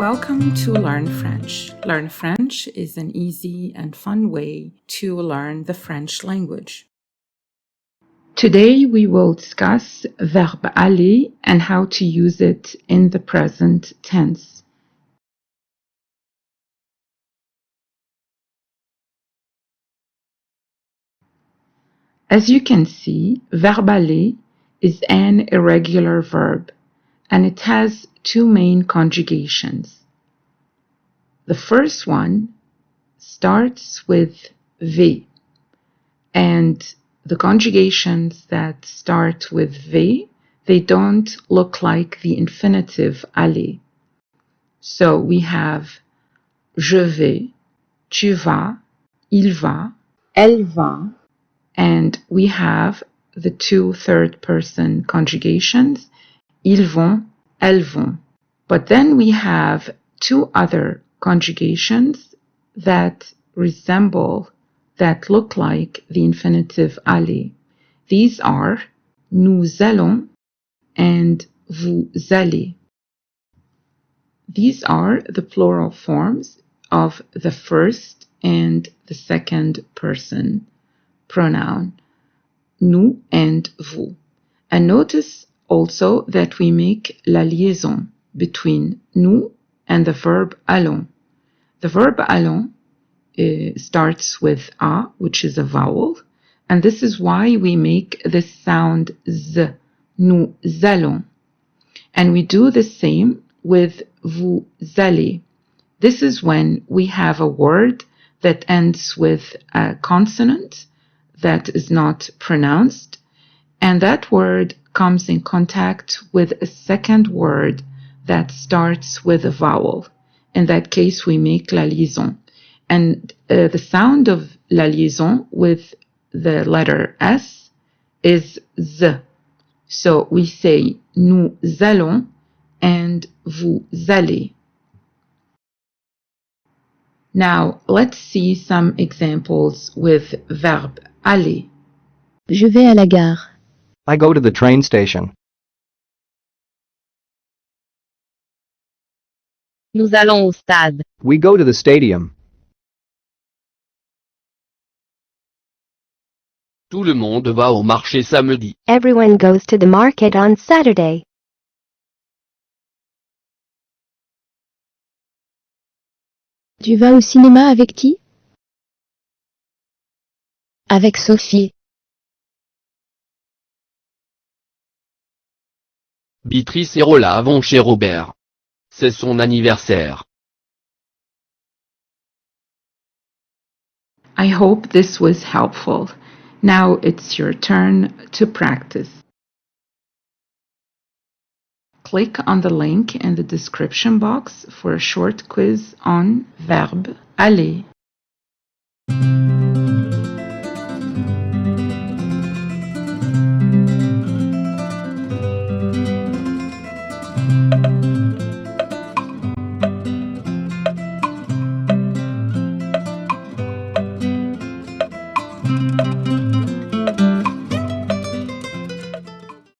Welcome to Learn French. Learn French is an easy and fun way to learn the French language. Today we will discuss verb aller and how to use it in the present tense. As you can see, verb aller is an irregular verb and it has two main conjugations. The first one starts with V, and the conjugations that start with V, they don't look like the infinitive aller. So we have je vais, tu vas, il va, elle va, and we have the two third-person conjugations, ils vont, elles vont. But then we have two other conjugations that look like the infinitive aller. These are nous allons and vous allez. These are the plural forms of the first and the second person pronoun, nous and vous. And notice also that we make la liaison between nous and the verb allons. The verb allons starts with a, which is a vowel, and this is why we make this sound z, nous allons. And we do the same with vous allez. This is when we have a word that ends with a consonant that is not pronounced, and that word comes in contact with a second word that starts with a vowel. In that case, we make la liaison. And the sound of la liaison with the letter S is Z. So we say nous allons and vous allez. Now, let's see some examples with verb aller. Je vais à la gare. I go to the train station. Nous allons au stade. We go to the stadium. Tout le monde va au marché samedi. Everyone goes to the market on Saturday. Tu vas au cinéma avec qui? Avec Sophie. Béatrice et Rola vont chez Robert. C'est son anniversaire. I hope this was helpful. Now it's your turn to practice. Click on the link in the description box for a short quiz on verb aller.